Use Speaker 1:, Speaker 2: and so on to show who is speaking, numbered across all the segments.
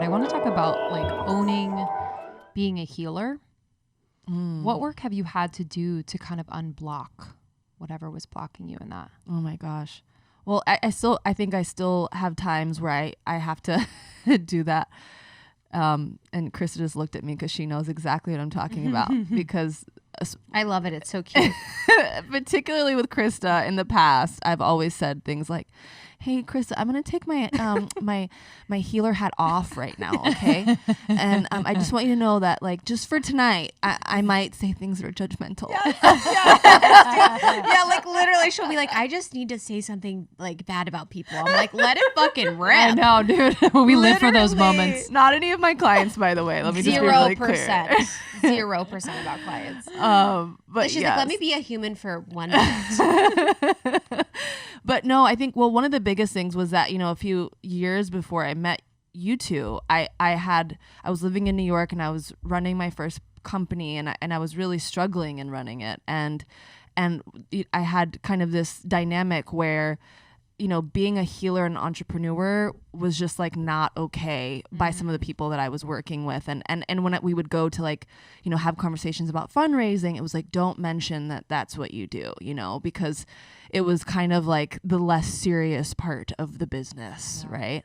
Speaker 1: I want to talk about like owning being a healer. What work have you had to do to kind of unblock whatever was blocking you in that?
Speaker 2: Oh my gosh. Well, I think I still have times where I have to do that. And Krista just looked at me because she knows exactly what I'm talking about because
Speaker 3: I love it. It's so cute.
Speaker 2: particularly with Krista in the past, I've always said things like, hey, Krista, I'm going to take my my healer hat off right now, okay? And I just want you to know that, like, just for tonight, I might say things that are judgmental.
Speaker 3: Yeah, like literally she'll be like, I just need to say something like bad about people. I'm like, let it fucking rip.
Speaker 1: I know, dude. We live for those moments.
Speaker 2: Not any of my clients, by the way. Let me just be really clear.
Speaker 3: 0% about clients.
Speaker 2: But
Speaker 3: she's
Speaker 2: yes.
Speaker 3: like, let me be a human for 1 minute.
Speaker 2: But no, I think, well, one of the biggest things was that, you know, a few years before I met you two, I was living in New York and I was running my first company and I was really struggling in running it. And I had kind of this dynamic where, you know, being a healer and entrepreneur was just like not okay by some of the people that I was working with. And when we would go to, like, you know, have conversations about fundraising, it was like, don't mention that that's what you do, you know, because it was kind of like the less serious part of the business. Yeah. Right.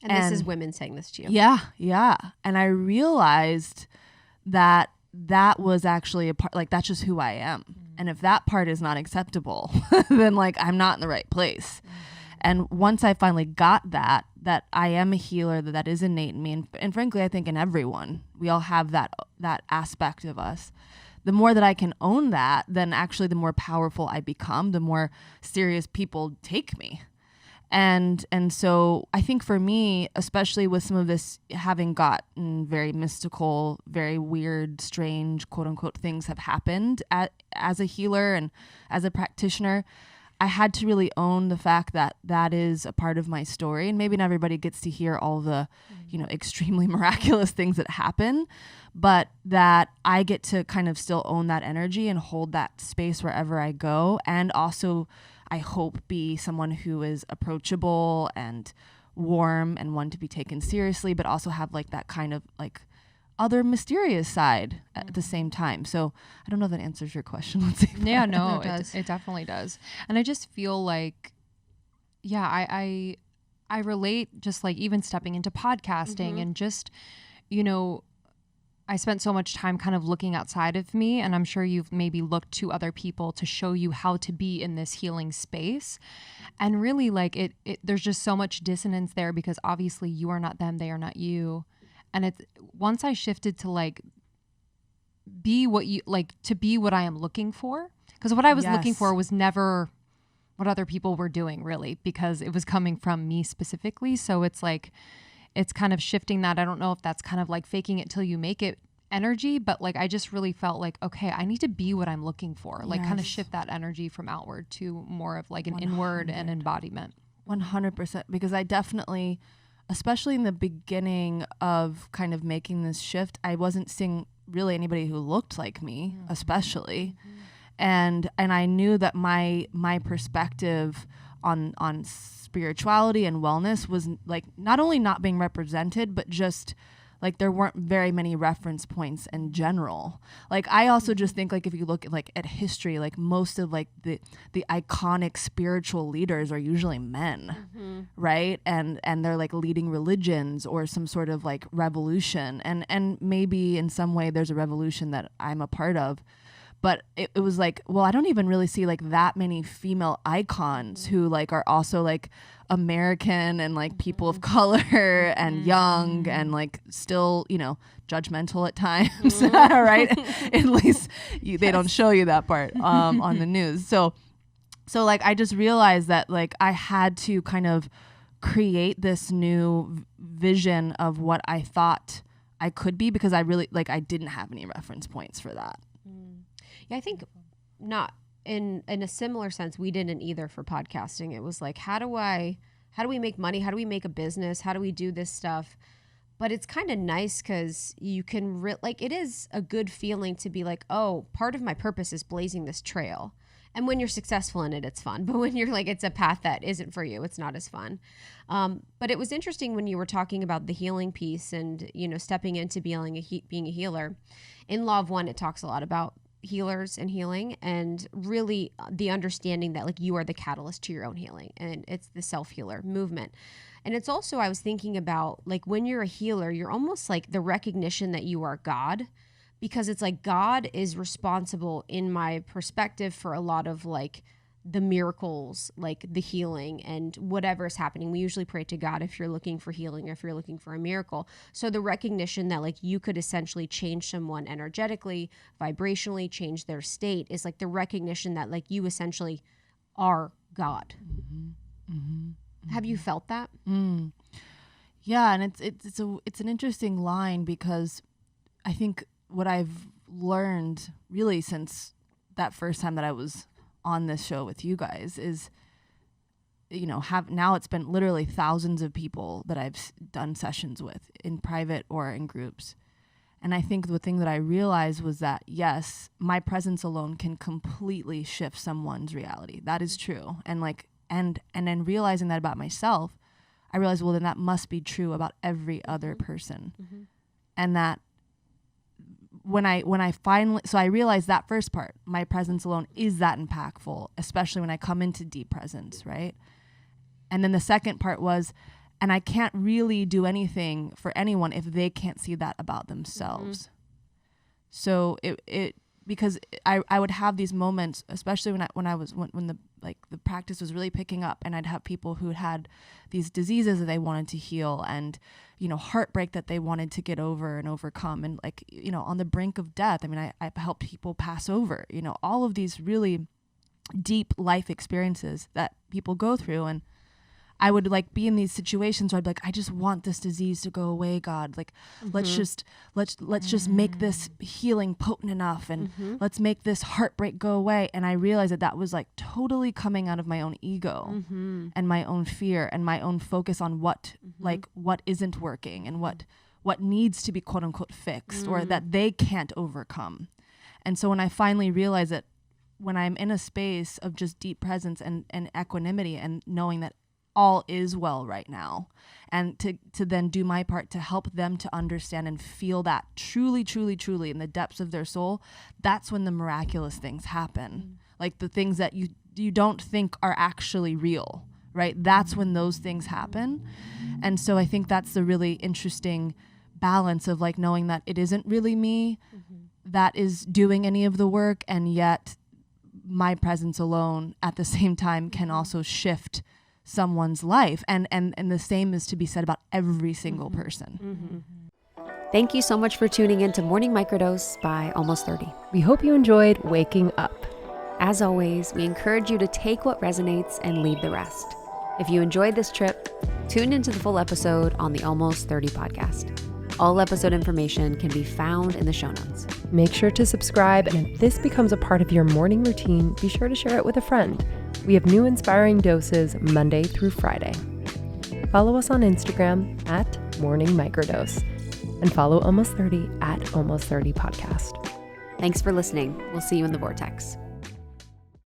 Speaker 3: And this is women saying this to you.
Speaker 2: Yeah. Yeah. And I realized that was actually a part, like, that's just who I am. And if that part is not acceptable, then, like, I'm not in the right place. And once I finally got that I am a healer, that is innate in me. And frankly, I think in everyone, we all have that aspect of us. The more that I can own that, then actually the more powerful I become, the more serious people take me. And so I think for me, especially with some of this having gotten very mystical, very weird, strange, quote unquote, things have happened as a healer and as a practitioner, I had to really own the fact that is a part of my story. And maybe not everybody gets to hear all the, you know, extremely miraculous things that happen, but that I get to kind of still own that energy and hold that space wherever I go. And also, I hope, be someone who is approachable and warm and one to be taken seriously, but also have like that kind of like other mysterious side at the same time. So I don't know if that answers your question. Let's see.
Speaker 1: Yeah, no,
Speaker 3: it does.
Speaker 1: It definitely does. And I just feel like, yeah, I relate, just like even stepping into podcasting and just, you know, I spent so much time kind of looking outside of me, and I'm sure you've maybe looked to other people to show you how to be in this healing space. And really, like, it there's just so much dissonance there because obviously you are not them, they are not you. And it's once I shifted to like be what you like, to be what I am looking for, because what I was looking for was never what other people were doing, really, because it was coming from me specifically. So it's like, it's kind of shifting that. I don't know if that's kind of like faking it till you make it energy, but like I just really felt like, okay, I need to be what I'm looking for, like kind of shift that energy from outward to more of like an 100. Inward and embodiment.
Speaker 2: 100%, because I definitely, especially in the beginning of kind of making this shift, I wasn't seeing really anybody who looked like me, especially. And I knew that my perspective on spirituality and wellness was like not only not being represented, but just like there weren't very many reference points in general. Like I also just think like if you look at like at history, like most of like the iconic spiritual leaders are usually men, right? And they're like leading religions or some sort of like revolution. And maybe in some way there's a revolution that I'm a part of. But it was like, well, I don't even really see like that many female icons who like are also like American and like people of color and young and like still, you know, judgmental at times, right? At least they don't show you that part on the news. So like I just realized that like I had to kind of create this new vision of what I thought I could be, because I really like I didn't have any reference points for that.
Speaker 3: Yeah, I think not in a similar sense, we didn't either for podcasting. It was like, how do we make money? How do we make a business? How do we do this stuff? But it's kind of nice because you can like, it is a good feeling to be like, oh, part of my purpose is blazing this trail. And when you're successful in it, it's fun. But when you're like, it's a path that isn't for you, it's not as fun. But it was interesting when you were talking about the healing piece and, you know, stepping into being a healer. In Law of One, it talks a lot about healers and healing, and really the understanding that like you are the catalyst to your own healing, and it's the self-healer movement. And it's also, I was thinking about like when you're a healer, you're almost like the recognition that you are God, because it's like God is responsible, in my perspective, for a lot of like the miracles, like the healing and whatever is happening. We usually pray to God if you're looking for healing or if you're looking for a miracle. So the recognition that like you could essentially change someone energetically, vibrationally, change their state is like the recognition that like you essentially are God. Have you felt that?
Speaker 2: Yeah, and it's an interesting line, because I think what I've learned really since that first time that I was on this show with you guys is, you know, now it's been literally thousands of people that I've done sessions with in private or in groups. And I think the thing that I realized was that, yes, my presence alone can completely shift someone's reality. That is true. And like, and then realizing that about myself, I realized, well, then that must be true about every other person. And that when I finally, so I realized that first part, my presence alone is that impactful, especially when I come into deep presence, right? And then the second part was, and I can't really do anything for anyone if they can't see that about themselves. So because I would have these moments, especially when the practice was really picking up, and I'd have people who had these diseases that they wanted to heal, and, you know, heartbreak that they wanted to get over and overcome, and like, you know, on the brink of death. I mean, I've helped people pass over, you know, all of these really deep life experiences that people go through. And I would like be in these situations where I'd be like, I just want this disease to go away, God. Like, let's just make this healing potent enough, and let's make this heartbreak go away. And I realized that was like totally coming out of my own ego and my own fear and my own focus on what isn't working and what needs to be quote unquote fixed or that they can't overcome. And so when I finally realized that, when I'm in a space of just deep presence and equanimity, and knowing that all is well right now, and to then do my part to help them to understand and feel that truly, truly, truly in the depths of their soul, that's when the miraculous things happen. Like the things that you don't think are actually real, right? That's when those things happen. And so I think that's the really interesting balance of like knowing that it isn't really me that is doing any of the work, and yet my presence alone at the same time can also shift someone's life, and the same is to be said about every single person.
Speaker 4: Thank you so much for tuning in to Morning Microdose by Almost 30.
Speaker 5: We hope you enjoyed waking up.
Speaker 4: As always, we encourage you to take what resonates and leave the rest. If you enjoyed this trip, tune into the full episode on the Almost 30 podcast. All episode information can be found in the show notes.
Speaker 5: Make sure to subscribe, and if this becomes a part of your morning routine, be sure to share it with a friend. We have new inspiring doses Monday through Friday. Follow us on Instagram at Morning Microdose, and follow Almost 30 at Almost 30 Podcast.
Speaker 4: Thanks for listening. We'll see you in the vortex.